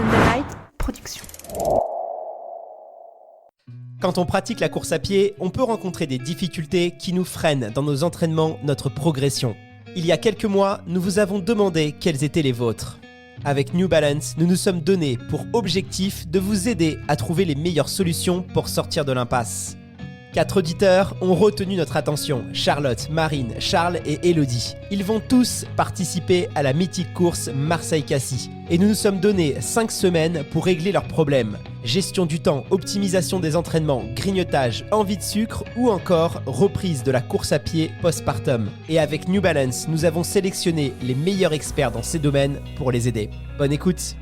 Sunderlight Production. Quand on pratique la course à pied, on peut rencontrer des difficultés qui nous freinent dans nos entraînements, notre progression. Il y a quelques mois, nous vous avons demandé quelles étaient les vôtres. Avec New Balance, nous nous sommes donnés pour objectif de vous aider à trouver les meilleures solutions pour sortir de l'impasse. 4 auditeurs ont retenu notre attention, Charlotte, Marine, Charles et Elodie. Ils vont tous participer à la mythique course Marseille-Cassis. Et nous nous sommes donné 5 semaines pour régler leurs problèmes. Gestion du temps, optimisation des entraînements, grignotage, envie de sucre ou encore reprise de la course à pied postpartum. Et avec New Balance, nous avons sélectionné les meilleurs experts dans ces domaines pour les aider. Bonne écoute!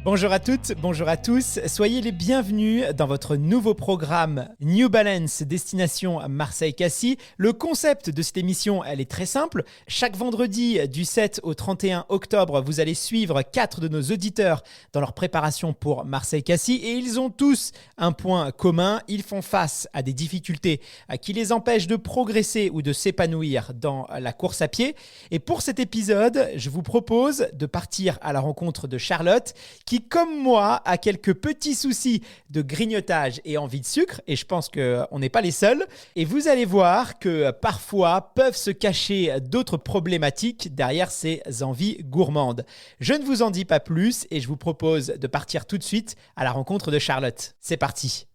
Bonjour à toutes, bonjour à tous, soyez les bienvenus dans votre nouveau programme New Balance Destination Marseille-Cassis. Le concept de cette émission, elle est très simple. Chaque vendredi du 7 au 31 octobre, vous allez suivre 4 de nos auditeurs dans leur préparation pour Marseille-Cassis et ils ont tous un point commun, ils font face à des difficultés qui les empêchent de progresser ou de s'épanouir dans la course à pied. Et pour cet épisode, je vous propose de partir à la rencontre de Charlotte qui, comme moi, a quelques petits soucis de grignotage et envie de sucre, et je pense qu'on n'est pas les seuls. Et vous allez voir que parfois peuvent se cacher d'autres problématiques derrière ces envies gourmandes. Je ne vous en dis pas plus et je vous propose de partir tout de suite à la rencontre de Charlotte. C'est parti.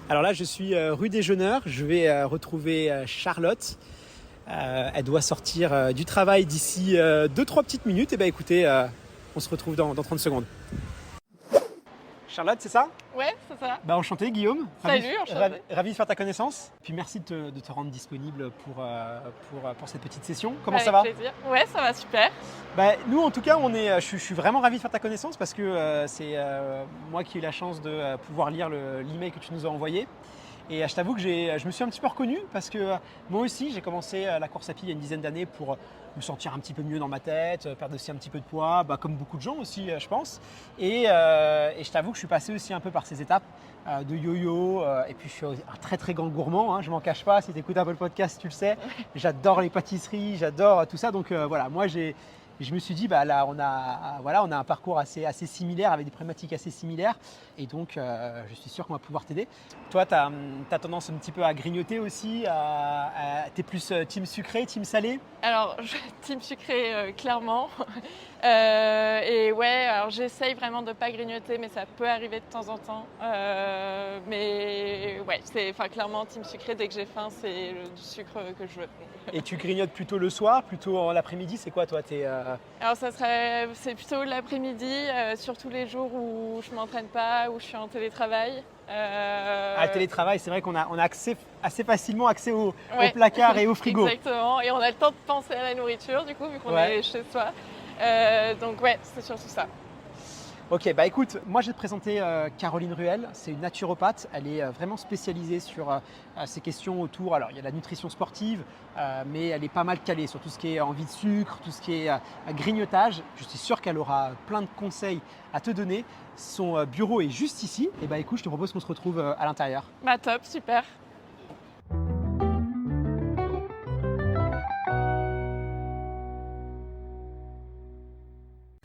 Alors là, je suis rue des Jeûneurs. Je vais retrouver Charlotte. Elle doit sortir du travail d'ici 2-3 petites minutes. Et écoutez, on se retrouve dans 30 secondes. Charlotte, c'est ça ? Ouais, c'est ça. Enchanté Guillaume. Salut, enchanté. Ravi de faire ta connaissance. Puis merci de te rendre disponible pour cette petite session. Comment ça va ? Avec plaisir. Ouais, ça va super. Nous, en tout cas, je suis vraiment ravi de faire ta connaissance parce que c'est moi qui ai eu la chance de pouvoir lire l'email que tu nous as envoyé. Et je t'avoue que je me suis un petit peu reconnu parce que moi aussi, j'ai commencé la course à pied il y a une dizaine d'années pour me sentir un petit peu mieux dans ma tête, perdre aussi un petit peu de poids, comme beaucoup de gens aussi, je pense. Et je t'avoue que je suis passé aussi un peu par ces étapes de yo-yo. Et puis, je suis un très, très grand gourmand, je ne m'en cache pas. Si tu écoutes un peu le podcast, tu le sais. J'adore les pâtisseries, j'adore tout ça. Donc, voilà, moi, je me suis dit, là, on a un parcours assez similaire, avec des problématiques assez similaires. Et donc, je suis sûr qu'on va pouvoir t'aider. Toi, tu as tendance un petit peu à grignoter aussi. T'es plus team sucré, team salé ? Alors, team sucré, clairement. Et ouais, alors j'essaye vraiment de ne pas grignoter, mais ça peut arriver de temps en temps. Mais ouais, c'est clairement team sucré. Dès que j'ai faim, c'est du sucre que je veux. Et tu grignotes plutôt le soir, plutôt l'après-midi ? C'est quoi, toi ? Alors, c'est plutôt l'après-midi, surtout les jours où je ne m'entraîne pas, où je suis en télétravail. À télétravail, c'est vrai qu'on a assez facilement accès au placard et au frigo. Exactement, et on a le temps de penser à la nourriture, du coup, vu qu'on est chez soi. Donc ouais, c'est surtout ça. Ok, écoute, moi je vais te présenter Caroline Ruel, c'est une naturopathe, elle est vraiment spécialisée sur ces questions autour, alors il y a la nutrition sportive, mais elle est pas mal calée sur tout ce qui est envie de sucre, tout ce qui est grignotage. Je suis sûr qu'elle aura plein de conseils à te donner. Son bureau est juste ici, et écoute, je te propose qu'on se retrouve à l'intérieur. Top, super.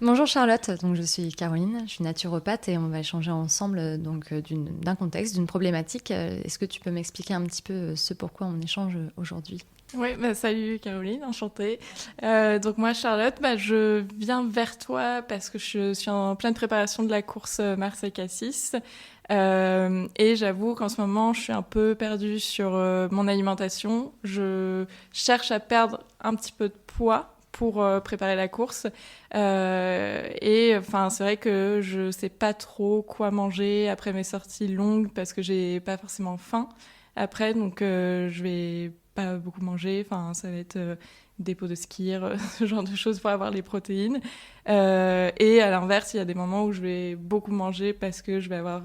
Bonjour Charlotte, donc je suis Caroline, je suis naturopathe et on va échanger ensemble d'un contexte, d'une problématique. Est-ce que tu peux m'expliquer un petit peu ce pourquoi on échange aujourd'hui ? Oui, salut Caroline, enchantée. Donc moi Charlotte, je viens vers toi parce que je suis en pleine préparation de la course Marseille-Cassis. Et j'avoue qu'en ce moment, je suis un peu perdue sur mon alimentation. Je cherche à perdre un petit peu de poids pour préparer la course. C'est vrai que je sais pas trop quoi manger après mes sorties longues parce que j'ai pas forcément faim après, donc je vais pas beaucoup manger. Ça va être des pots de skir, ce genre de choses pour avoir les protéines. Et à l'inverse, il y a des moments où je vais beaucoup manger parce que je vais avoir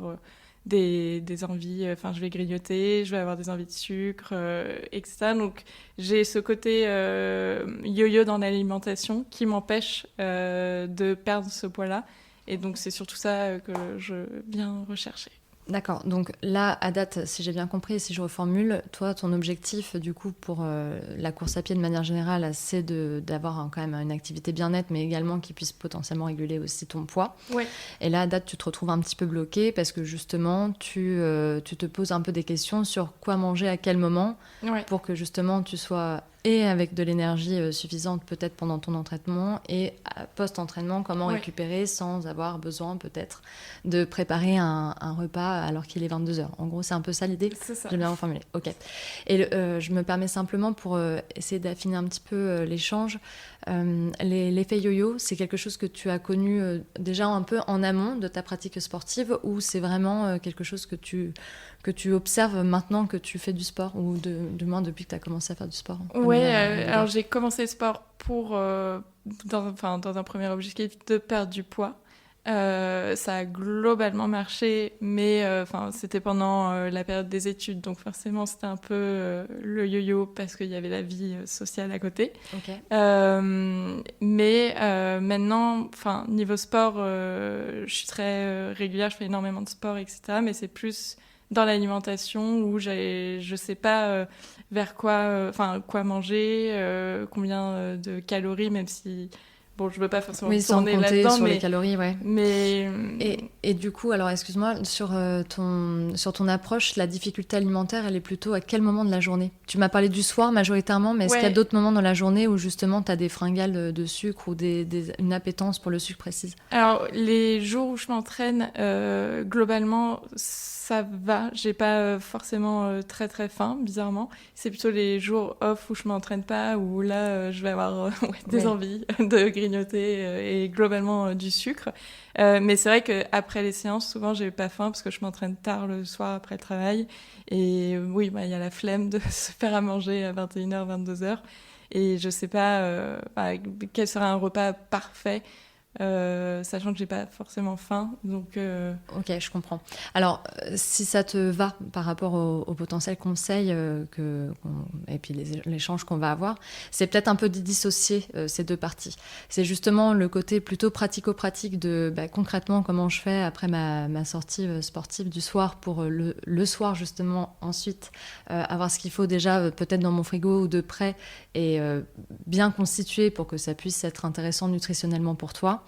des envies, je vais grignoter, je vais avoir des envies de sucre, etc. Donc j'ai ce côté yo-yo dans l'alimentation qui m'empêche de perdre ce poids-là. Et donc c'est surtout ça que je viens rechercher. D'accord, donc là, à date, si j'ai bien compris, et si je reformule, toi, ton objectif, du coup, pour la course à pied de manière générale, c'est d'avoir quand même une activité bien nette, mais également qui puisse potentiellement réguler aussi ton poids. Ouais. Et là, à date, tu te retrouves un petit peu bloqué parce que justement, tu te poses un peu des questions sur quoi manger à quel moment pour que justement tu sois et avec de l'énergie suffisante peut-être pendant ton entraînement et post-entraînement, comment récupérer sans avoir besoin peut-être de préparer un repas alors qu'il est 22h. En gros, c'est un peu ça l'idée. C'est ça. J'ai bien reformulé. Ok. Et je me permets simplement pour essayer d'affiner un petit peu l'échange. L'effet yo-yo, c'est quelque chose que tu as connu déjà un peu en amont de ta pratique sportive ou c'est vraiment quelque chose que tu observes maintenant que tu fais du sport ou du moins depuis que tu as commencé à faire du sport? Alors j'ai commencé le sport pour, dans un premier objectif, de perdre du poids. Ça a globalement marché, mais c'était pendant la période des études, donc forcément c'était un peu le yo-yo parce qu'il y avait la vie sociale à côté. Okay. Mais maintenant, niveau sport, je suis très régulière, je fais énormément de sport, etc. Mais c'est plus dans l'alimentation où je sais pas vers quoi manger, combien de calories, même si bon, je veux pas forcément tourner là-dedans, sur les calories, ouais. Mais et du coup, alors excuse-moi, sur ton approche, la difficulté alimentaire, elle est plutôt à quel moment de la journée? Tu m'as parlé du soir majoritairement, mais est-ce qu'il y a d'autres moments dans la journée où justement tu as des fringales de sucre ou une appétence pour le sucre précise? Alors, les jours où je m'entraîne, globalement, ça va. J'ai pas forcément très très faim, bizarrement. C'est plutôt les jours off où je m'entraîne pas, où là, je vais avoir des envies de grignoter et globalement du sucre. Mais c'est vrai qu'après les séances, souvent, j'ai pas faim parce que je m'entraîne tard le soir après le travail. Et oui, il y a la flemme de se faire à manger à 21h, 22h. Et je sais pas quel serait un repas parfait. Sachant que j'ai pas forcément faim, donc Ok, je comprends. Alors si ça te va par rapport au potentiel conseil et puis l'échange qu'on va avoir, c'est peut-être un peu de dissocier ces deux parties. C'est justement le côté plutôt pratico-pratique de concrètement comment je fais après ma sortie sportive du soir pour le soir justement ensuite avoir ce qu'il faut déjà peut-être dans mon frigo ou de près et bien constitué pour que ça puisse être intéressant nutritionnellement pour toi.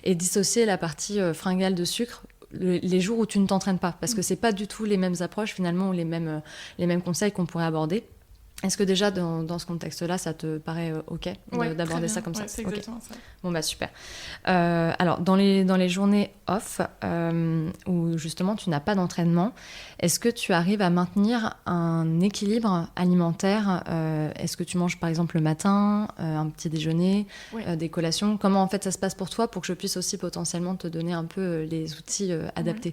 Et dissocier la partie fringale de sucre les jours où tu ne t'entraînes pas, parce que c'est pas du tout les mêmes approches finalement ou les mêmes conseils qu'on pourrait aborder. Est-ce que déjà dans ce contexte-là, ça te paraît ok d'aborder ça comme ça? C'est exactement ça. Bon bah super. Alors dans les journées off où justement tu n'as pas d'entraînement, est-ce que tu arrives à maintenir un équilibre alimentaire? Est-ce que tu manges par exemple le matin, un petit déjeuner, des collations? Comment en fait ça se passe pour toi pour que je puisse aussi potentiellement te donner un peu les outils adaptés?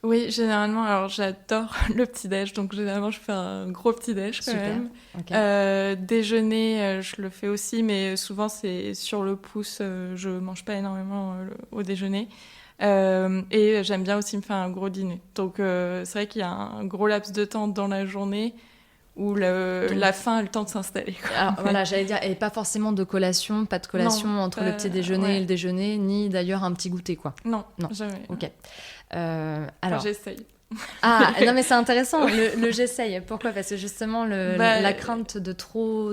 Oui, généralement, alors j'adore le petit-déj, donc généralement je fais un gros petit-déj quand même. Okay. Déjeuner, je le fais aussi, mais souvent c'est sur le pouce, je mange pas énormément au déjeuner. Et j'aime bien aussi me faire un gros dîner. Donc c'est vrai qu'il y a un gros laps de temps dans la journée où la faim a le temps de s'installer. Alors voilà, j'allais dire, et pas forcément de collation, pas de collation entre le petit déjeuner et le déjeuner, ni d'ailleurs un petit goûter, quoi. Non, jamais. Ok. Alors j'essaye. Ah non mais c'est intéressant le j'essaye. Pourquoi? Parce que justement la crainte de trop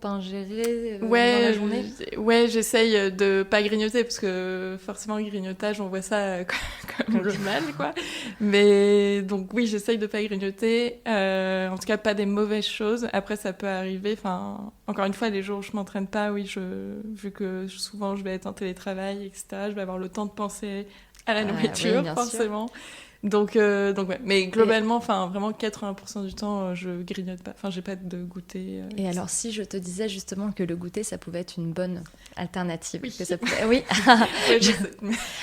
ingérer dans la journée. Ouais, j'essaye de pas grignoter parce que forcément le grignotage on voit ça comme le mal quoi. Mais donc oui, j'essaye de pas grignoter. En tout cas pas des mauvaises choses. Après ça peut arriver. Enfin encore une fois les jours où je m'entraîne pas, vu que souvent je vais être en télétravail etc. Je vais avoir le temps de penser à la nourriture forcément. Sûr. Donc ouais. Mais globalement, vraiment 80% du temps, je grignote pas. Enfin, j'ai pas de goûter. Et alors, si je te disais justement que le goûter, ça pouvait être une bonne alternative, oui. Que ça pouvait... Oui.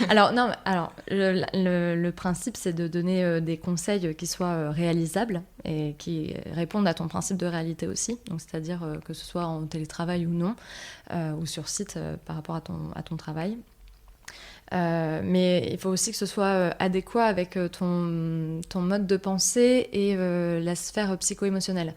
Alors non, le principe, c'est de donner des conseils qui soient réalisables et qui répondent à ton principe de réalité aussi. Donc, c'est-à-dire que ce soit en télétravail ou non, ou sur site par rapport à ton travail. Mais il faut aussi que ce soit adéquat avec ton mode de pensée et la sphère psycho-émotionnelle.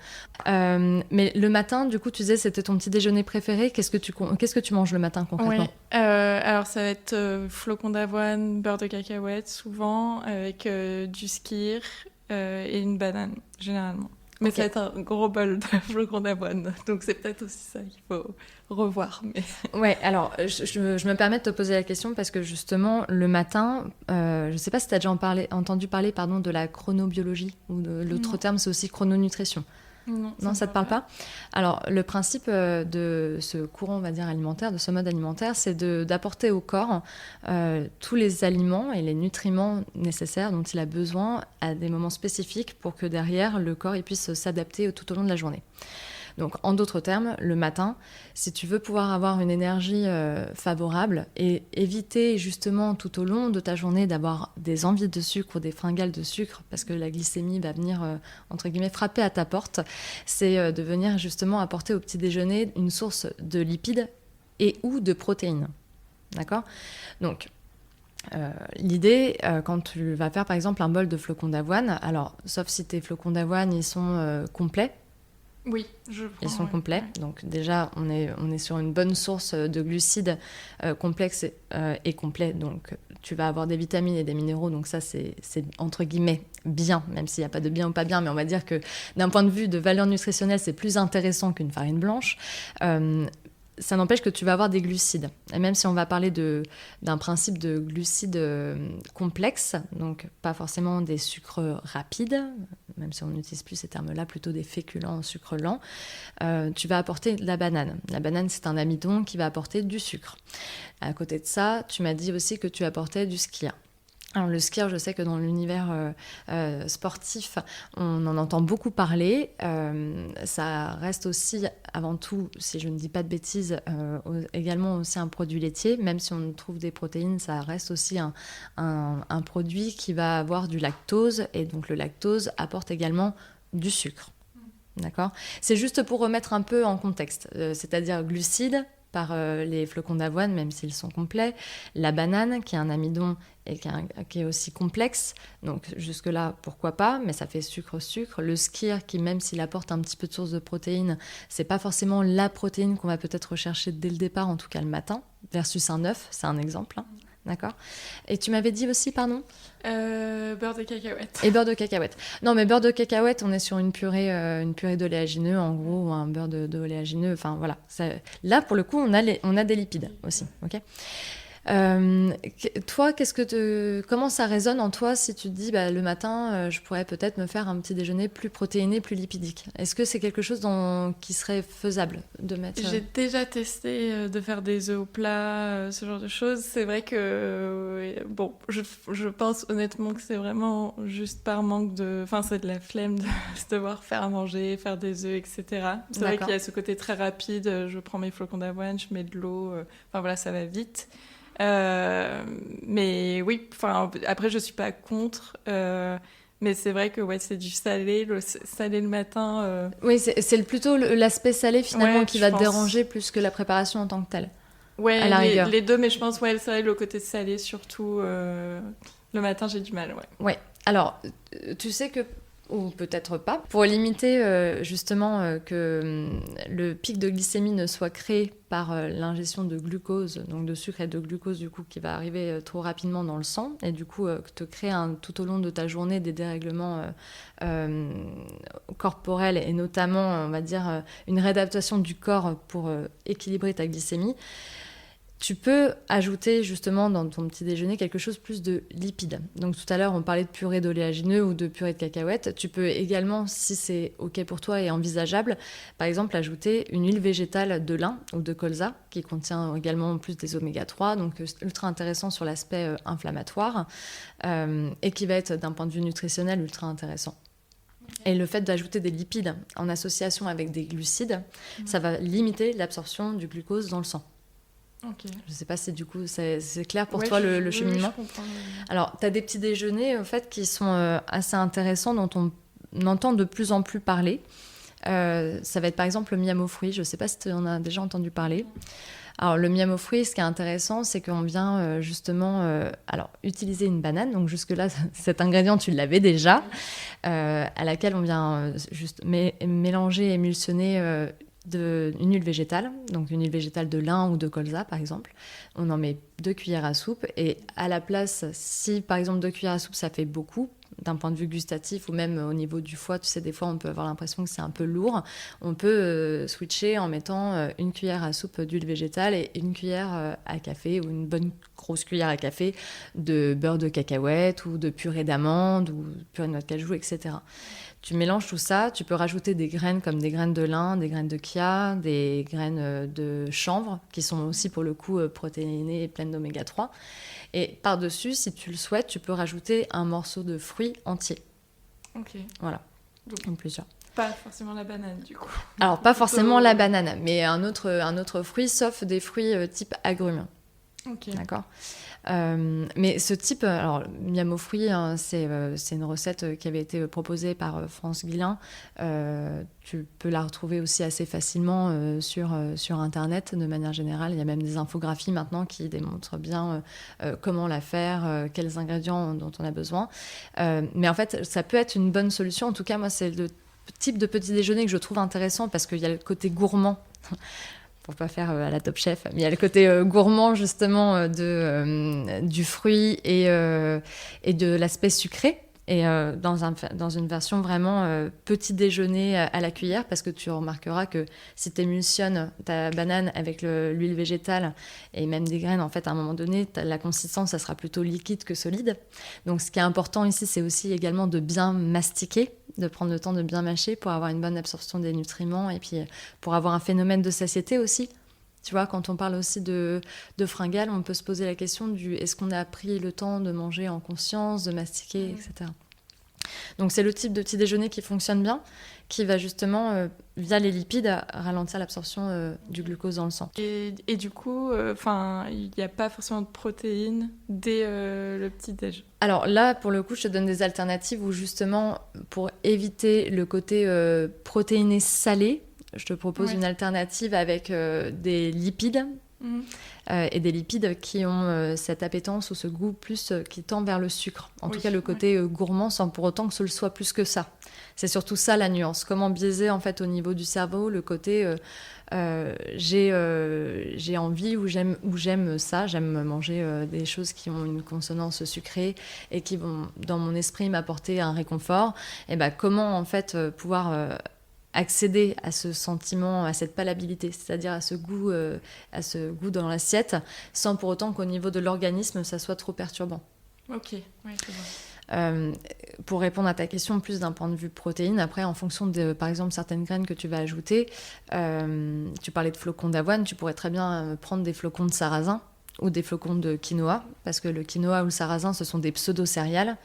Mais le matin, du coup, tu disais c'était ton petit déjeuner préféré. Qu'est-ce que tu manges le matin concrètement? Oui, alors ça va être flocons d'avoine, beurre de cacahuète souvent, avec du skyr et une banane, généralement. Mais Ok. ça va être un gros bol de flocons d'avoine, donc c'est peut-être aussi ça qu'il faut revoir. Mais... Ouais, alors je me permets de te poser la question parce que justement, le matin, je ne sais pas si tu as déjà entendu parler pardon, de la chronobiologie, ou l'autre Non. terme, c'est aussi chrononutrition. Non, ça te parle pas? Alors, le principe de ce courant, on va dire, alimentaire, de ce mode alimentaire, c'est d'apporter au corps tous les aliments et les nutriments nécessaires dont il a besoin à des moments spécifiques pour que derrière, le corps il puisse s'adapter tout au long de la journée. Donc, en d'autres termes, le matin, si tu veux pouvoir avoir une énergie favorable et éviter justement tout au long de ta journée d'avoir des envies de sucre ou des fringales de sucre, parce que la glycémie va venir, entre guillemets, frapper à ta porte, c'est de venir justement apporter au petit déjeuner une source de lipides et ou de protéines. D'accord ? Donc, l'idée, quand tu vas faire par exemple un bol de flocons d'avoine, alors, sauf si tes flocons d'avoine, ils sont complets, Oui, je prends. ils sont ouais. complets. Ouais. Donc déjà, on est sur une bonne source de glucides complexes et complets. Donc tu vas avoir des vitamines et des minéraux. Donc ça, c'est entre guillemets bien, même s'il n'y a pas de bien ou pas bien. Mais on va dire que d'un point de vue de valeur nutritionnelle, c'est plus intéressant qu'une farine blanche. Ça n'empêche que tu vas avoir des glucides. Et même si on va parler d'un principe de glucides complexes, donc pas forcément des sucres rapides, même si on n'utilise plus ces termes-là, plutôt des féculents en sucre lent, tu vas apporter de la banane. La banane, c'est un amidon qui va apporter du sucre. À côté de ça, tu m'as dit aussi que tu apportais du skyr. Alors le skyr, je sais que dans l'univers sportif, on en entend beaucoup parler. Ça reste aussi, avant tout, si je ne dis pas de bêtises, également aussi un produit laitier. Même si on trouve des protéines, ça reste aussi un produit qui va avoir du lactose. Et donc le lactose apporte également du sucre. D'accord ? C'est juste pour remettre un peu en contexte. C'est-à-dire glucides par les flocons d'avoine, même s'ils sont complets. La banane, qui est un amidon et qui est aussi complexe. Donc jusque-là, pourquoi pas, mais ça fait sucre-sucre. Le skyr, qui même s'il apporte un petit peu de source de protéines, c'est pas forcément la protéine qu'on va peut-être rechercher dès le départ, en tout cas le matin, versus un œuf, c'est un exemple. Hein. D'accord ? Et tu m'avais dit aussi, pardon ? Beurre de cacahuète. Et beurre de cacahuète. Non, mais beurre de cacahuète, on est sur une purée d'oléagineux, en gros, ou un beurre d'oléagineux. Enfin, voilà. Là, pour le coup, on a des lipides aussi. Ok ? Toi, comment ça résonne en toi si tu te dis le matin, je pourrais peut-être me faire un petit déjeuner plus protéiné, plus lipidique. Est-ce que c'est quelque chose qui serait faisable de mettre J'ai déjà testé de faire des œufs au plat, ce genre de choses. C'est vrai que, bon, je pense honnêtement que c'est vraiment juste par manque de... Enfin, c'est de la flemme de devoir faire à manger, faire des œufs, etc. C'est vrai qu'il y a ce côté très rapide. Je prends mes flocons d'avoine, je mets de l'eau. Enfin, voilà, ça va vite. Mais oui, après je suis pas contre, mais c'est vrai que c'est du salé, salé le matin. Oui, c'est plutôt l'aspect salé finalement qui va te pense. déranger plus que la préparation en tant que telle. Ouais, à la rigueur. Les deux, mais je pense le salé, le côté salé surtout. Le matin j'ai du mal, ouais. Ouais. Alors, tu sais que ou peut-être pas, pour limiter justement que le pic de glycémie ne soit créé par l'ingestion de glucose, donc de sucre et de glucose du coup qui va arriver trop rapidement dans le sang et du coup te créer tout au long de ta journée des dérèglements corporels et notamment on va dire une réadaptation du corps pour équilibrer ta glycémie. Tu peux ajouter justement dans ton petit déjeuner quelque chose plus de lipides. Donc tout à l'heure, on parlait de purée d'oléagineux ou de purée de cacahuètes. Tu peux également, si c'est OK pour toi et envisageable, par exemple ajouter une huile végétale de lin ou de colza qui contient également plus des oméga 3, donc ultra intéressant sur l'aspect inflammatoire et qui va être d'un point de vue nutritionnel ultra intéressant. Et le fait d'ajouter des lipides en association avec des glucides, ça va limiter l'absorption du glucose dans le sang. Okay. Je ne sais pas si du coup c'est clair pour toi le cheminement. Oui, je comprends. Alors, tu as des petits déjeuners en fait, qui sont assez intéressants, dont on entend de plus en plus parler. Ça va être par exemple le miam aux fruits. Je ne sais pas si tu en as déjà entendu parler. Alors, le miam aux fruits, ce qui est intéressant, c'est qu'on vient utiliser une banane. Donc, jusque-là, cet ingrédient, tu l'avais déjà, à laquelle on vient mélanger, émulsionner une huile végétale. Donc, une huile végétale de lin ou de colza, par exemple. On en met 2 cuillères à soupe. Et à la place, si, par exemple, 2 cuillères à soupe, ça fait beaucoup, d'un point de vue gustatif ou même au niveau du foie, tu sais, des fois on peut avoir l'impression que c'est un peu lourd. On peut switcher en mettant 1 cuillère à soupe d'huile végétale et 1 cuillère à café ou une bonne grosse cuillère à café de beurre de cacahuète ou de purée d'amande ou purée de noix de cajou, etc. Tu mélanges tout ça, tu peux rajouter des graines comme des graines de lin, des graines de chia, des graines de chanvre qui sont aussi pour le coup protéinées et pleines d'oméga 3. Et par-dessus, si tu le souhaites, tu peux rajouter un morceau de fruit entier. Ok. Voilà. Donc, plusieurs. Pas forcément la banane, du coup. Alors, pas forcément la banane, mais un autre fruit, sauf des fruits type agrumes. Ok. D'accord. Mais ce type, alors miam aux fruits, hein, c'est une recette qui avait été proposée par France Guillain. Tu peux la retrouver aussi assez facilement sur Internet de manière générale. Il y a même des infographies maintenant qui démontrent bien comment la faire, quels ingrédients dont on a besoin. Mais en fait, ça peut être une bonne solution. En tout cas, moi, c'est le type de petit déjeuner que je trouve intéressant parce qu'il y a le côté gourmand. Pour pas faire à la Top Chef, mais il y a le côté gourmand justement du fruit et de l'aspect sucré. Et dans une version vraiment petit déjeuner à la cuillère, parce que tu remarqueras que si tu émulsionnes ta banane avec l'huile végétale et même des graines, en fait, à un moment donné, la consistance, ça sera plutôt liquide que solide. Donc, ce qui est important ici, c'est aussi également de bien mastiquer, de prendre le temps de bien mâcher pour avoir une bonne absorption des nutriments et puis pour avoir un phénomène de satiété aussi. Tu vois, quand on parle aussi de fringales, on peut se poser la question du est-ce qu'on a pris le temps de manger en conscience, de mastiquer, etc. Donc c'est le type de petit déjeuner qui fonctionne bien, qui va justement, via les lipides, ralentir l'absorption du glucose dans le sang. Et du coup, il n'y a pas forcément de protéines dès le petit-déj. Alors là, pour le coup, je te donne des alternatives où justement, pour éviter le côté protéiné salé, je te propose une alternative avec des lipides et des lipides qui ont cette appétence ou ce goût plus qui tend vers le sucre. En tout cas, le côté gourmand sans pour autant que ce le soit plus que ça. C'est surtout ça la nuance. Comment biaiser en fait au niveau du cerveau le côté j'ai envie ou j'aime ça, j'aime manger des choses qui ont une consonance sucrée et qui vont dans mon esprit m'apporter un réconfort. Et ben comment en fait pouvoir accéder à ce sentiment, à cette palabilité, c'est-à-dire à ce goût dans l'assiette, sans pour autant qu'au niveau de l'organisme, ça soit trop perturbant. Ok, oui, c'est bon. Pour répondre à ta question, plus d'un point de vue protéine, après, en fonction de, par exemple, certaines graines que tu vas ajouter, tu parlais de flocons d'avoine, tu pourrais très bien prendre des flocons de sarrasin ou des flocons de quinoa, parce que le quinoa ou le sarrasin, ce sont des pseudo-céréales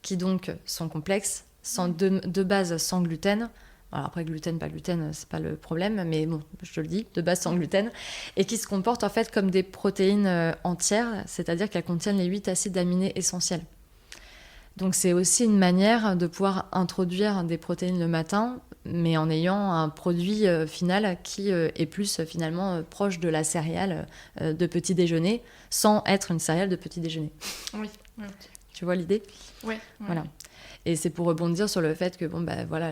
qui donc sont complexes, de base sans gluten. Alors après, gluten, pas gluten, c'est pas le problème, mais bon, je te le dis, de base sans gluten, et qui se comportent en fait comme des protéines entières, c'est-à-dire qu'elles contiennent les 8 acides aminés essentiels. Donc c'est aussi une manière de pouvoir introduire des protéines le matin, mais en ayant un produit final qui est plus finalement proche de la céréale de petit déjeuner, sans être une céréale de petit déjeuner. Oui, ok. Tu vois l'idée ? Ouais. Voilà. Et c'est pour rebondir sur le fait que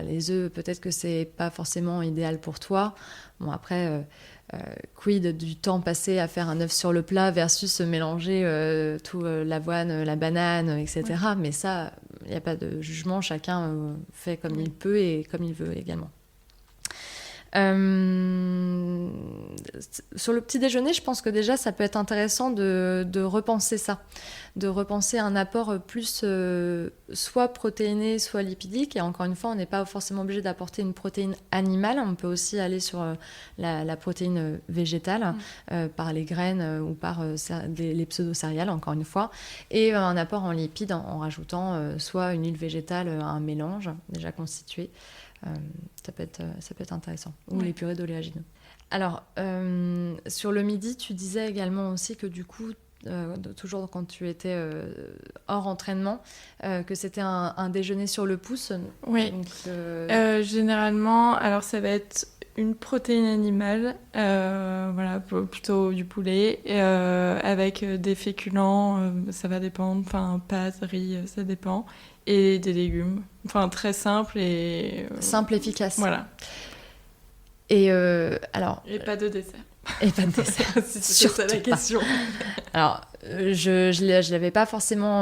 les œufs, peut-être que c'est pas forcément idéal pour toi. Bon, après, quid du temps passé à faire un œuf sur le plat versus mélanger tout l'avoine, la banane, etc. Ouais. Mais ça, il n'y a pas de jugement. Chacun fait comme il peut et comme il veut également. Sur le petit déjeuner, je pense que déjà ça peut être intéressant de repenser ça, de repenser un apport plus soit protéiné, soit lipidique. Et encore une fois, on n'est pas forcément obligé d'apporter une protéine animale, on peut aussi aller sur la protéine végétale par les graines ou par les pseudo-céréales, encore une fois, et un apport en lipides en rajoutant soit une huile végétale, un mélange déjà constitué. Ça peut être intéressant. Ou les purées d'oléagineux. Alors, sur le midi, tu disais également aussi que du coup, toujours quand tu étais hors entraînement, que c'était un déjeuner sur le pouce. Oui. Donc, généralement, alors ça va être une protéine animale, voilà, plutôt du poulet, avec des féculents, ça va dépendre, enfin pâtes, riz, ça dépend, et des légumes. Enfin très simple et... Simple, efficace. Voilà. Et alors... Et pas de dessert. Et pas de dessert. Si c'est ça la question. Alors, je l'avais pas forcément...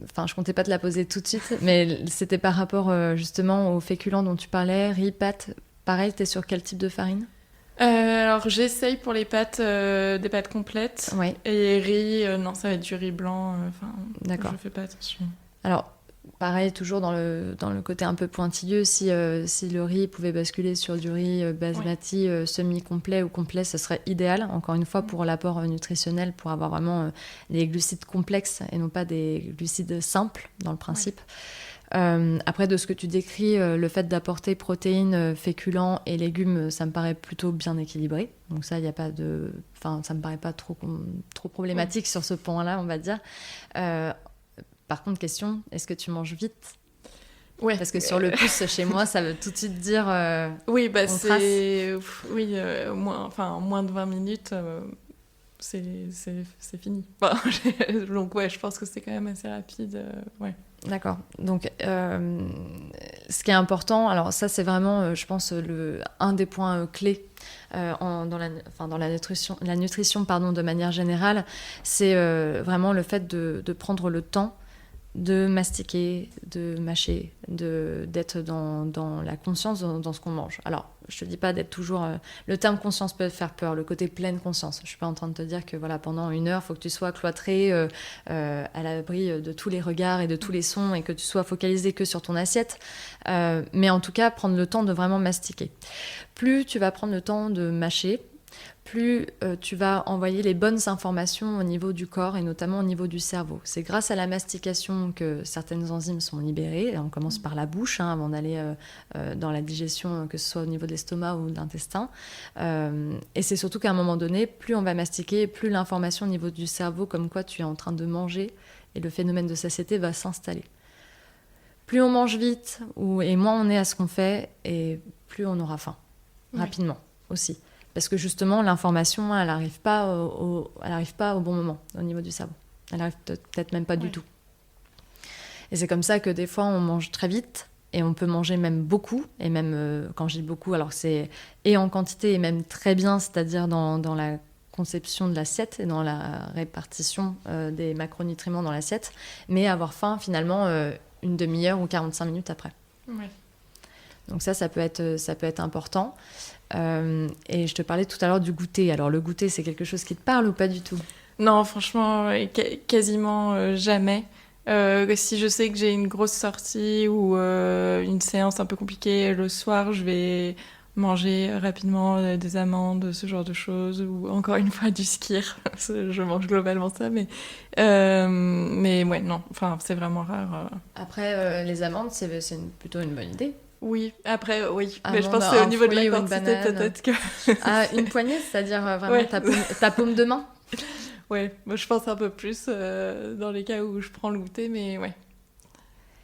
Enfin, je comptais pas te la poser tout de suite, mais c'était par rapport justement aux féculents dont tu parlais, riz, pâtes. Pareil, t'es sur quel type de farine ? Alors, j'essaye pour les pâtes, des pâtes complètes. Ouais. Et riz, non, ça va être du riz blanc. D'accord. Je fais pas attention. Alors, pareil, toujours dans le côté un peu pointilleux, si le riz pouvait basculer sur du riz basmati semi-complet ou complet, ce serait idéal, encore une fois, pour l'apport nutritionnel, pour avoir vraiment des glucides complexes et non pas des glucides simples, dans le principe. Après, de ce que tu décris, le fait d'apporter protéines, féculents et légumes, ça me paraît plutôt bien équilibré. Donc ça, il n'y a pas de... Enfin, ça me paraît pas trop problématique sur ce point-là, on va dire. Par contre, question, est-ce que tu manges vite ? Ouais. Parce que sur le pouce, chez moi, ça veut tout de suite dire... oui, bah on trace. Oui, moins de 20 minutes, c'est fini. Enfin, donc ouais, je pense que c'est quand même assez rapide. Ouais. D'accord. Donc, ce qui est important, alors ça, c'est vraiment, je pense, un des points clés dans la nutrition, pardon, de manière générale, c'est vraiment le fait de prendre le temps de mastiquer, de mâcher, d'être dans la conscience dans ce qu'on mange. Alors, je te dis pas d'être toujours... le terme conscience peut faire peur, le côté pleine conscience. Je suis pas en train de te dire que voilà, pendant 1 heure, il faut que tu sois cloîtré à l'abri de tous les regards et de tous les sons et que tu sois focalisé que sur ton assiette. Mais en tout cas, prendre le temps de vraiment mastiquer. Plus tu vas prendre le temps de mâcher, plus tu vas envoyer les bonnes informations au niveau du corps et notamment au niveau du cerveau. C'est grâce à la mastication que certaines enzymes sont libérées. Et on commence par la bouche avant d'aller dans la digestion, que ce soit au niveau de l'estomac ou de l'intestin. Et c'est surtout qu'à un moment donné, plus on va mastiquer, plus l'information au niveau du cerveau, comme quoi tu es en train de manger, et le phénomène de satiété va s'installer. Plus on mange vite, et moins on est à ce qu'on fait, et plus on aura faim, rapidement aussi. Parce que justement, l'information, elle n'arrive pas au bon moment au niveau du cerveau. Elle n'arrive peut-être même pas du tout. Et c'est comme ça que des fois, on mange très vite et on peut manger même beaucoup. Et même, quand je dis beaucoup, alors c'est et en quantité et même très bien, c'est-à-dire dans la conception de l'assiette et dans la répartition des macronutriments dans l'assiette, mais avoir faim finalement une demi-heure ou 45 minutes après. Ouais. Donc ça peut être important. Et je te parlais tout à l'heure du goûter. Alors le goûter, c'est quelque chose qui te parle ou pas du tout ? Non, franchement, quasiment jamais. Si je sais que j'ai une grosse sortie ou une séance un peu compliquée le soir, je vais manger rapidement des amandes, ce genre de choses, ou encore une fois du skyr. Je mange globalement ça, mais ouais, non, enfin, c'est vraiment rare. Après, les amandes, c'est plutôt une bonne idée. Oui, après, oui. Amandes, mais je pense que c'est au niveau de la quantité, banane. peut-être que... Une poignée, c'est-à-dire vraiment ta paume de main ? Ouais, moi je pense un peu plus dans les cas où je prends le goûter, mais ouais.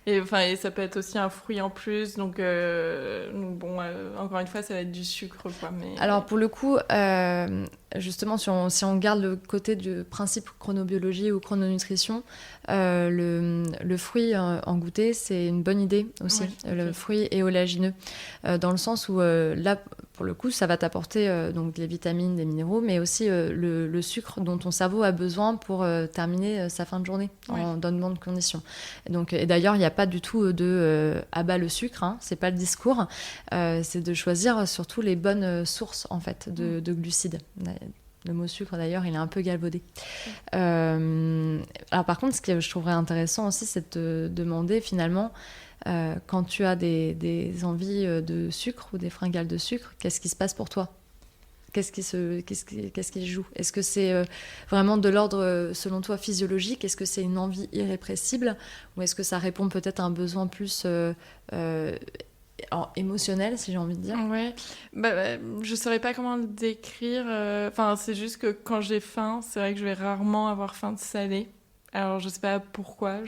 Et ça peut être aussi un fruit en plus, donc bon, encore une fois, ça va être du sucre, quoi. Mais... Alors pour le coup, justement, si on garde le côté du principe chronobiologie ou chrononutrition, le fruit en goûter, c'est une bonne idée aussi. Ouais, le fruit éolagineux, dans le sens où là, pour le coup, ça va t'apporter donc des vitamines, des minéraux, mais aussi le sucre dont ton cerveau a besoin pour terminer sa fin de journée dans de bonnes conditions. Et d'ailleurs, il n'y a pas du tout de abat le sucre, hein, c'est pas le discours, c'est de choisir surtout les bonnes sources en fait de glucides. Le mot sucre d'ailleurs, il est un peu galvaudé. Alors par contre, ce que je trouverais intéressant aussi, c'est de te demander finalement, quand tu as des envies de sucre ou des fringales de sucre, qu'est-ce qui se passe pour toi ? Qu'est-ce qui joue ? Est-ce que c'est vraiment de l'ordre, selon toi, physiologique ? Est-ce que c'est une envie irrépressible ? Ou est-ce que ça répond peut-être à un besoin plus émotionnel, si j'ai envie de dire ? Ouais, je saurais pas comment le décrire. C'est juste que quand j'ai faim, c'est vrai que je vais rarement avoir faim de salé. Alors, je sais pas pourquoi,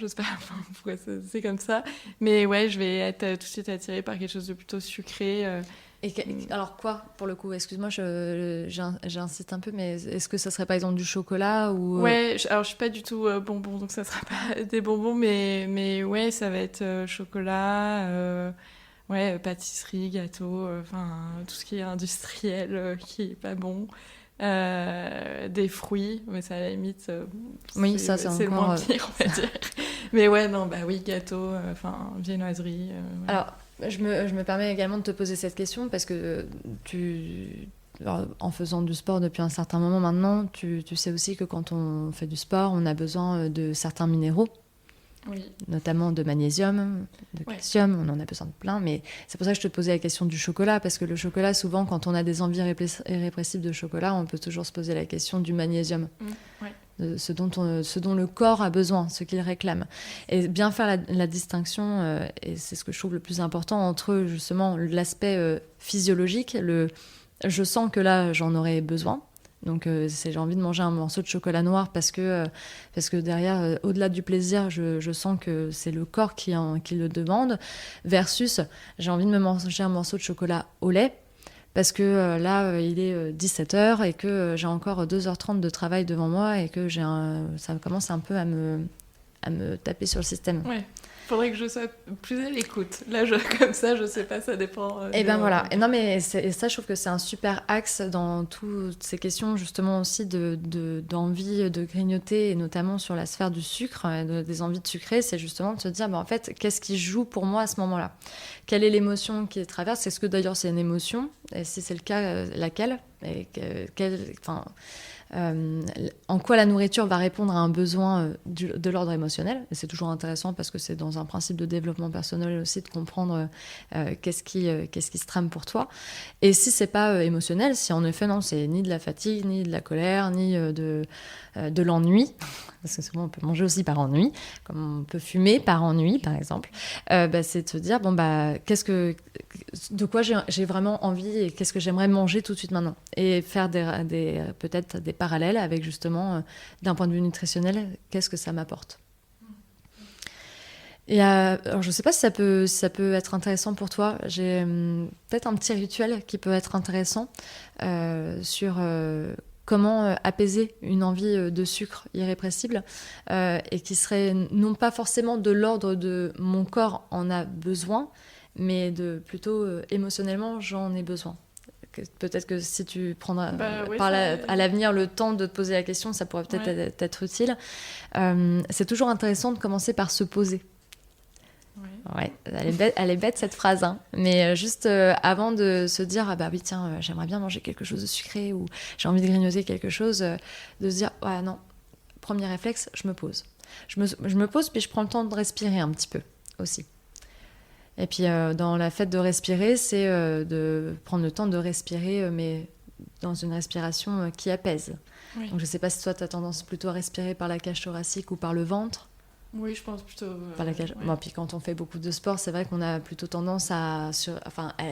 pourquoi c'est comme ça. Mais ouais, je vais être tout de suite attirée par quelque chose de plutôt sucré. Alors quoi, pour le coup? Excuse-moi, j'insiste un peu, mais est-ce que ça serait par exemple du chocolat ou... Ouais, alors je suis pas du tout bonbon, donc ça sera pas des bonbons, mais ouais, ça va être chocolat, ouais, pâtisserie, gâteau, enfin tout ce qui est industriel, qui est pas bon. Des fruits, mais ça à la limite, Oui, ça c'est le encore... moins pire, on va dire. Mais ouais, non, bah oui, gâteau, enfin viennoiserie. Ouais. Alors, je me permets également de te poser cette question parce que alors, en faisant du sport depuis un certain moment maintenant, tu sais aussi que quand on fait du sport, on a besoin de certains minéraux, Oui. notamment de magnésium, de calcium, on en a besoin de plein, mais c'est pour ça que je te posais la question du chocolat, parce que le chocolat, souvent, quand on a des envies irrépressibles de chocolat, on peut toujours se poser la question du magnésium. Ouais. Ce dont le corps a besoin, ce qu'il réclame. Et bien faire la distinction, et c'est ce que je trouve le plus important, entre justement l'aspect physiologique, je sens que là j'en aurais besoin, donc j'ai envie de manger un morceau de chocolat noir parce que derrière, au-delà du plaisir, je sens que c'est le corps qui le demande, versus j'ai envie de me manger un morceau de chocolat au lait parce que là, il est 17h et que j'ai encore 2h30 de travail devant moi et que ça commence un peu à me taper sur le système. Ouais. Faudrait que je sois plus à l'écoute. Là, comme ça, je sais pas, ça dépend. Et ben voilà. Et non, mais ça, je trouve que c'est un super axe dans toutes ces questions, justement aussi d'envie de grignoter, et notamment sur la sphère du sucre, des envies de sucrer. C'est justement de se dire, en fait, qu'est-ce qui joue pour moi à ce moment-là? Quelle est l'émotion qui traverse? Est-ce que d'ailleurs c'est une émotion? Et si c'est le cas, laquelle? Et en quoi la nourriture va répondre à un besoin de l'ordre émotionnel. Et c'est toujours intéressant parce que c'est dans un principe de développement personnel aussi de comprendre qu'est-ce qui se trame pour toi. Et si c'est pas émotionnel, si en effet non, c'est ni de la fatigue, ni de la colère, ni de l'ennui, parce que souvent on peut manger aussi par ennui, comme on peut fumer par ennui par exemple, c'est de se dire de quoi j'ai vraiment envie et qu'est-ce que j'aimerais manger tout de suite maintenant, et faire peut-être des parallèles avec justement d'un point de vue nutritionnel, qu'est-ce que ça m'apporte. Et alors je sais pas si ça peut être intéressant pour toi. J'ai peut-être un petit rituel qui peut être intéressant sur comment apaiser une envie de sucre irrépressible et qui serait non pas forcément de l'ordre de mon corps en a besoin, mais plutôt émotionnellement j'en ai besoin. Peut-être que si tu prendras à l'avenir le temps de te poser la question, ça pourrait peut-être être utile. C'est toujours intéressant de commencer par se poser. Ouais, elle est bête cette phrase, hein. Mais juste avant de se dire ah bah oui tiens j'aimerais bien manger quelque chose de sucré ou j'ai envie de grignoter quelque chose, de se dire ouais non, premier réflexe, je me pose. Je me pose puis je prends le temps de respirer un petit peu aussi. Et puis dans la fête de respirer, c'est de prendre le temps de respirer mais dans une respiration qui apaise. Oui. Donc je sais pas si toi tu as tendance plutôt à respirer par la cage thoracique ou par le ventre. Oui, je pense plutôt... par la cage. Ouais. Bon, puis quand on fait beaucoup de sport, c'est vrai qu'on a plutôt tendance à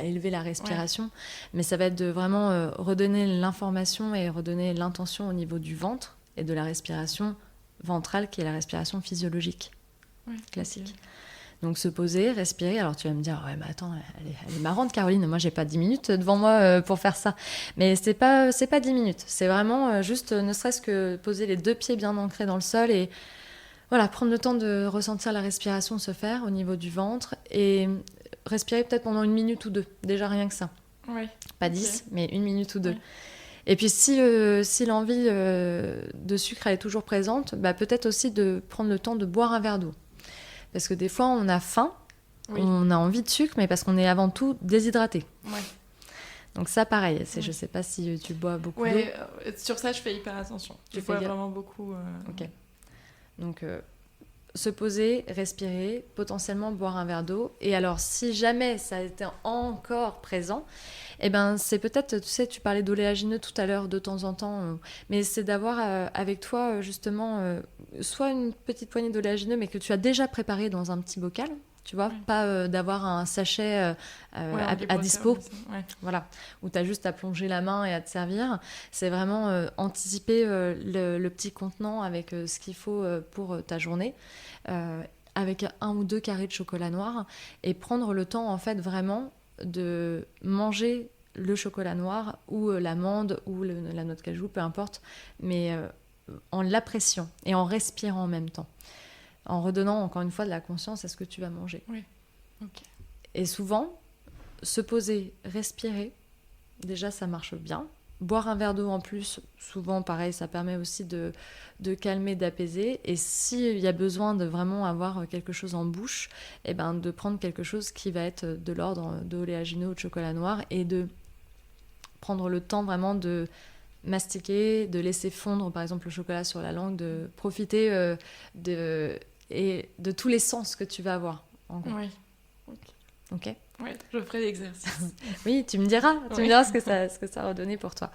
élever la respiration. Ouais. Mais ça va être de vraiment redonner l'information et redonner l'intention au niveau du ventre et de la respiration ventrale, qui est la respiration physiologique, classique. Okay. Donc se poser, respirer. Alors tu vas me dire, ouais, mais attends, elle est marrante, Caroline. Moi, j'ai pas 10 minutes devant moi pour faire ça. Mais c'est pas 10 minutes. C'est vraiment juste, ne serait-ce que poser les 2 pieds bien ancrés dans le sol et voilà, prendre le temps de ressentir la respiration se faire au niveau du ventre et respirer peut-être pendant 1 minute ou 2. Déjà rien que ça. Oui. Pas 10, mais 1 minute ou 2. Oui. Et puis si l'envie de sucre elle est toujours présente, peut-être aussi de prendre le temps de boire un verre d'eau. Parce que des fois, on a faim, on a envie de sucre, mais parce qu'on est avant tout déshydraté. Ouais. Donc ça, pareil. Je ne sais pas si tu bois beaucoup d'eau. Sur ça, je fais hyper attention. Je bois vraiment beaucoup. Ok. Donc, se poser, respirer, potentiellement boire un verre d'eau. Et alors, si jamais ça a été encore présent, c'est peut-être, tu sais, tu parlais d'oléagineux tout à l'heure de temps en temps, mais c'est d'avoir avec toi, justement, soit une petite poignée d'oléagineux, mais que tu as déjà préparé dans un petit bocal, tu vois, pas d'avoir un sachet à dispo, voilà, où tu as juste à plonger la main et à te servir. C'est vraiment anticiper le petit contenant avec ce qu'il faut pour ta journée, avec 1 ou 2 carrés de chocolat noir, et prendre le temps, en fait, vraiment de manger le chocolat noir ou l'amande ou la noix de cajou, peu importe, mais en l'appréciant et en respirant en même temps, en redonnant encore une fois de la conscience à ce que tu vas manger. Oui, ok. Et souvent, se poser, respirer, déjà ça marche bien. Boire un verre d'eau en plus, souvent pareil, ça permet aussi de calmer, d'apaiser. Et s'il y a besoin de vraiment avoir quelque chose en bouche, eh ben, de prendre quelque chose qui va être de l'ordre d'oléagineux ou de chocolat noir et de prendre le temps vraiment de mastiquer, de laisser fondre par exemple le chocolat sur la langue, de profiter de tous les sens que tu vas avoir. En gros. Oui. Ok. Ouais, je ferai l'exercice. Oui, tu me diras ce que ça a redonné pour toi.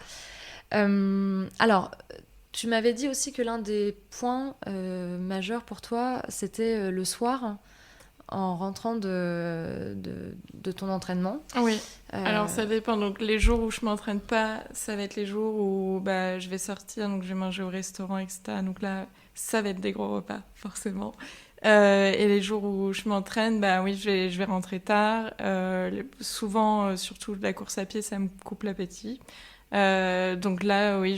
Alors, tu m'avais dit aussi que l'un des points majeurs pour toi, c'était le soir, en rentrant de ton entraînement. Oui, alors ça dépend. Donc les jours où je m'entraîne pas, ça va être les jours où je vais sortir, donc je vais manger au restaurant, etc. Donc là, ça va être des gros repas, forcément. Et les jours où je m'entraîne, oui, je vais rentrer tard. Souvent, surtout la course à pied, ça me coupe l'appétit. Donc là, oui,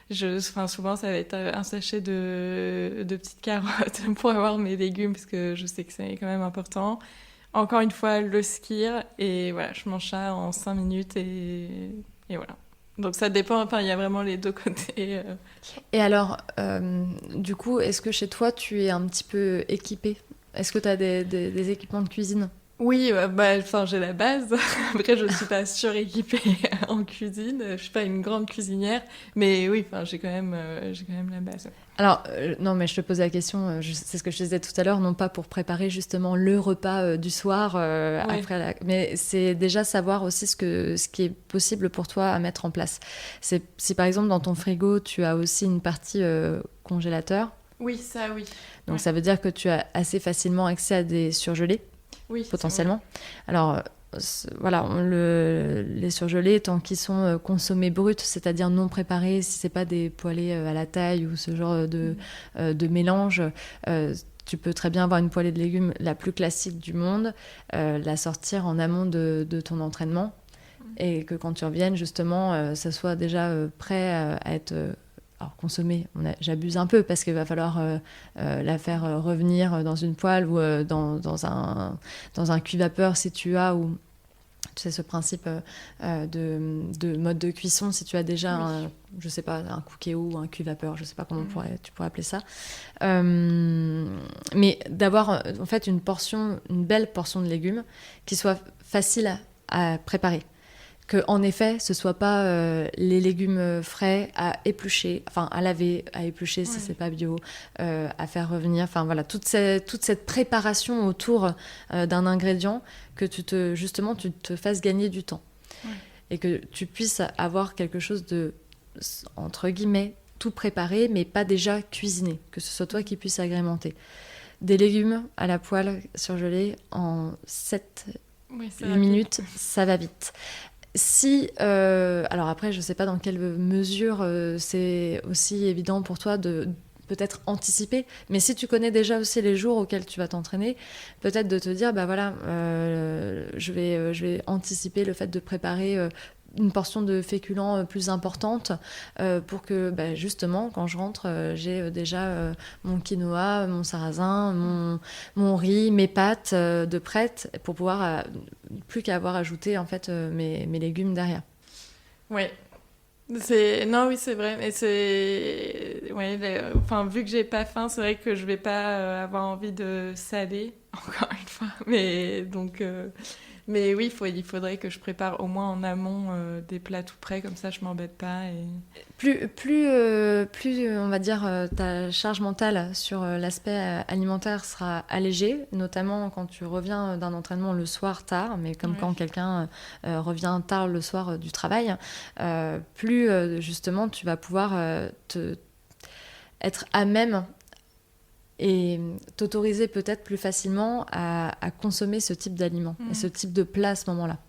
souvent, ça va être un sachet de petites carottes pour avoir mes légumes, parce que je sais que c'est quand même important. Encore une fois, le skir, et voilà, je mange ça en 5 minutes, et voilà. Donc ça dépend, enfin, il y a vraiment les deux côtés. Et alors, du coup, est-ce que chez toi, tu es un petit peu équipée ? Est-ce que tu as des équipements de cuisine ? Oui, j'ai la base. Après, je ne suis pas suréquipée en cuisine. Je ne suis pas une grande cuisinière. Mais oui, j'ai quand même la base. Alors, non, mais je te pose la question, c'est ce que je te disais tout à l'heure, non pas pour préparer justement le repas du soir, après mais c'est déjà savoir aussi ce qui est possible pour toi à mettre en place. Si par exemple dans ton frigo, tu as aussi une partie congélateur. Oui, ça, oui. Donc ça veut dire que tu as assez facilement accès à des surgelés. Oui, potentiellement. Alors, voilà, les surgelés, tant qu'ils sont consommés bruts, c'est-à-dire non préparés, si c'est pas des poêlés à la taille ou ce genre de mélange, tu peux très bien avoir une poêlée de légumes la plus classique du monde, la sortir en amont de ton entraînement, et que quand tu reviennes, justement, ça soit déjà prêt à être... alors consommer, j'abuse un peu parce qu'il va falloir la faire revenir dans une poêle ou dans un cuit-vapeur si tu as, ou tu sais ce principe de mode de cuisson, si tu as déjà je sais pas, un cookéo ou un cuit-vapeur, je sais pas comment tu pourrais appeler ça, mais d'avoir en fait une belle portion de légumes qui soit facile à préparer. Que en effet, ce soit pas les légumes frais à éplucher, enfin à laver, à éplucher si c'est pas bio, à faire revenir, enfin voilà, toute cette préparation autour d'un ingrédient, que tu te fasses gagner du temps et que tu puisses avoir quelque chose de, entre guillemets, tout préparé, mais pas déjà cuisiné, que ce soit toi qui puisses agrémenter. Des légumes à la poêle surgelés en 7-8 minutes, ça va vite. Si, alors après, je ne sais pas dans quelle mesure c'est aussi évident pour toi de peut-être anticiper, mais si tu connais déjà aussi les jours auxquels tu vas t'entraîner, peut-être de te dire, je vais anticiper le fait de préparer une portion de féculents plus importante pour que justement quand je rentre j'ai déjà mon quinoa, mon sarrasin, mon riz, mes pâtes de prêtes pour pouvoir plus qu'à avoir ajouté en fait mes légumes derrière. Oui, c'est vrai, mais vu que j'ai pas faim, c'est vrai que je vais pas avoir envie de saler encore une fois, mais donc mais oui, il faudrait que je prépare au moins en amont des plats tout prêts, comme ça je m'embête pas. Et... Plus on va dire, ta charge mentale sur l'aspect alimentaire sera allégée, notamment quand tu reviens d'un entraînement le soir tard, mais comme quand quelqu'un revient tard le soir du travail, plus justement tu vas pouvoir être à même et t'autoriser peut-être plus facilement à consommer ce type d'aliments et ce type de plat à ce moment-là.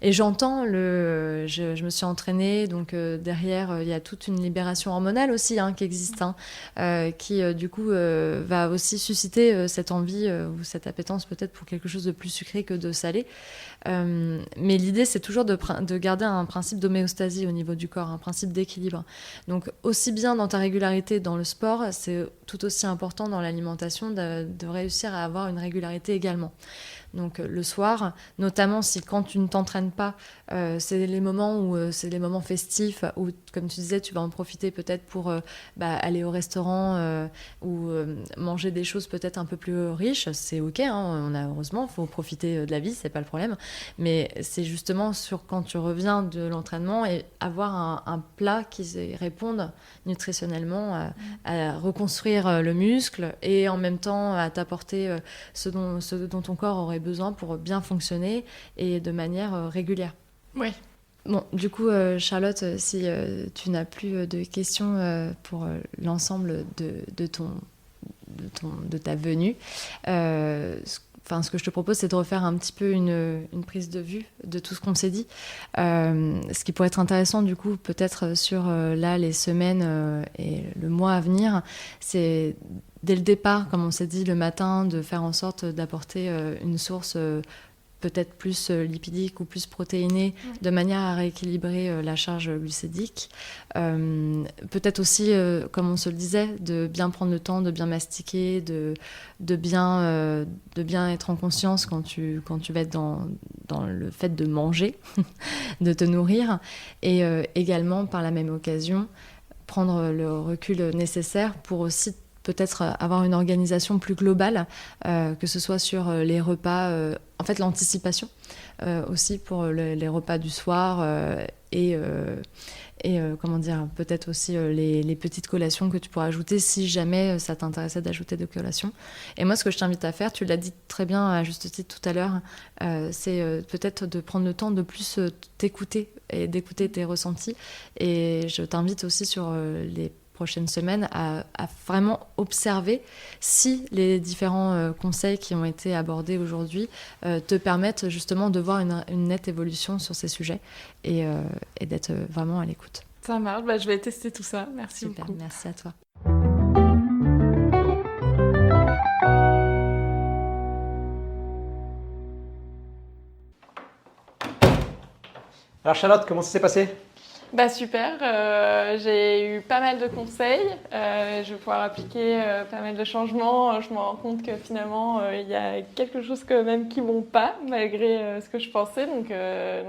Et j'entends je me suis entraînée, donc derrière il y a toute une libération hormonale aussi qui existe, qui du coup va aussi susciter cette envie ou cette appétence peut-être pour quelque chose de plus sucré que de salé. Mais l'idée c'est toujours de garder un principe d'homéostasie au niveau du corps, un principe d'équilibre. Donc aussi bien dans ta régularité dans le sport, c'est tout aussi important dans l'alimentation de réussir à avoir une régularité également. Donc le soir, notamment si quand tu ne t'entraînes pas, c'est les moments où c'est les moments festifs où, comme tu disais, tu vas en profiter peut-être pour aller au restaurant ou manger des choses peut-être un peu plus riches. C'est ok, heureusement, il faut profiter de la vie, c'est pas le problème. Mais c'est justement sur quand tu reviens de l'entraînement et avoir un plat qui réponde nutritionnellement à reconstruire le muscle et en même temps à t'apporter ce dont ton corps aurait besoin pour bien fonctionner et de manière régulière. Oui. Bon, du coup, Charlotte, si tu n'as plus de questions pour l'ensemble de ta venue, ce que je te propose, c'est de refaire un petit peu une prise de vue de tout ce qu'on s'est dit. Ce qui pourrait être intéressant, du coup, peut-être sur les semaines et le mois à venir, c'est dès le départ, comme on s'est dit le matin, de faire en sorte d'apporter une source peut-être plus lipidique ou plus protéinée, de manière à rééquilibrer la charge glucidique. Peut-être aussi, comme on se le disait, de bien prendre le temps, de bien mastiquer, de bien être en conscience quand tu vas être dans le fait de manger, de te nourrir. Et également, par la même occasion, prendre le recul nécessaire pour aussi peut-être avoir une organisation plus globale, que ce soit sur les repas, en fait l'anticipation aussi pour les repas du soir et comment dire, peut-être aussi les petites collations que tu pourras ajouter si jamais ça t'intéressait d'ajouter des collations. Et moi, ce que je t'invite à faire, tu l'as dit très bien à juste titre tout à l'heure, c'est peut-être de prendre le temps de plus t'écouter et d'écouter tes ressentis. Et je t'invite aussi sur les prochaines semaines à vraiment observer si les différents conseils qui ont été abordés aujourd'hui te permettent justement de voir une nette évolution sur ces sujets et d'être vraiment à l'écoute. Ça marche, je vais tester tout ça. Merci Super, beaucoup. merci à toi. Alors Charlotte, comment ça s'est passé ? Super, j'ai eu pas mal de conseils, je vais pouvoir appliquer pas mal de changements, je me rends compte que finalement il y a quelque chose quand même qui ne vont pas malgré ce que je pensais, donc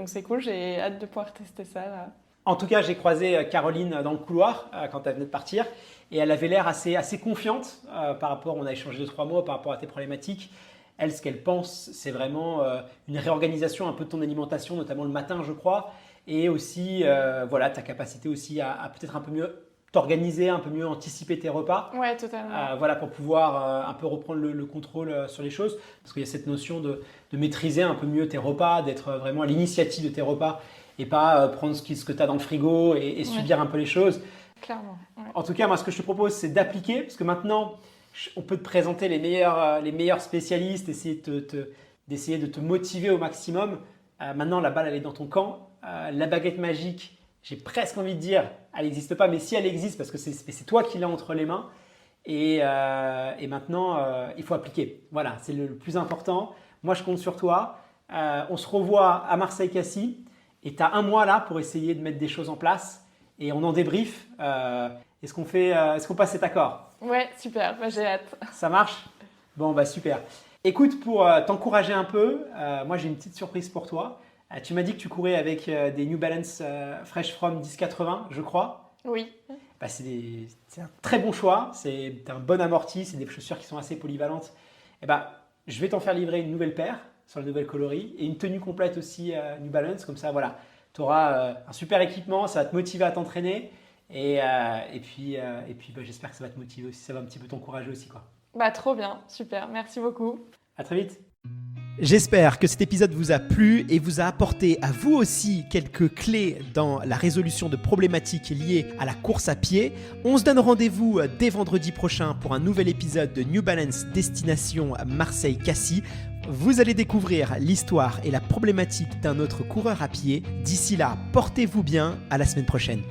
c'est cool, j'ai hâte de pouvoir tester ça là. En tout cas, j'ai croisé Caroline dans le couloir quand elle venait de partir et elle avait l'air assez confiante par rapport, on a échangé 2-3 mots par rapport à tes problématiques. Elle, ce qu'elle pense, c'est vraiment une réorganisation un peu de ton alimentation, notamment le matin, je crois. Et aussi, ta capacité aussi à peut-être un peu mieux t'organiser, un peu mieux anticiper tes repas. Ouais, totalement. Pour pouvoir un peu reprendre le contrôle sur les choses. Parce qu'il y a cette notion de maîtriser un peu mieux tes repas, d'être vraiment à l'initiative de tes repas et pas prendre ce que tu as dans le frigo et subir un peu les choses. Clairement. Ouais. En tout cas, moi, ce que je te propose, c'est d'appliquer. Parce que maintenant, on peut te présenter les meilleurs spécialistes, d'essayer de te motiver au maximum. Maintenant, la balle, elle est dans ton camp. La baguette magique, j'ai presque envie de dire, elle n'existe pas, mais si elle existe, parce que c'est toi qui l'as entre les mains. Et maintenant, il faut appliquer. Voilà, c'est le plus important. Moi, je compte sur toi. On se revoit à Marseille-Cassis. Et tu as un mois là pour essayer de mettre des choses en place. Et on en débrief. Est-ce qu'on passe cet accord ? Ouais, super, j'ai hâte. Ça marche ? Bon, super. Écoute, pour t'encourager un peu, moi j'ai une petite surprise pour toi. Tu m'as dit que tu courais avec des New Balance Fresh From 1080, je crois. Oui. C'est un très bon choix, c'est un bon amorti, c'est des chaussures qui sont assez polyvalentes. Je vais t'en faire livrer une nouvelle paire sur le nouvel coloris et une tenue complète aussi New Balance. Comme ça, voilà, tu auras un super équipement, ça va te motiver à t'entraîner. Et puis j'espère que ça va te motiver aussi, ça va un petit peu t'encourager aussi, quoi. Trop bien, super, merci beaucoup. À très vite. J'espère que cet épisode vous a plu et vous a apporté à vous aussi quelques clés dans la résolution de problématiques liées à la course à pied. On se donne rendez-vous dès vendredi prochain pour un nouvel épisode de New Balance Destination Marseille-Cassis. vous allez découvrir l'histoire et la problématique d'un autre coureur à pied. D'ici là, portez-vous bien, à la semaine prochaine.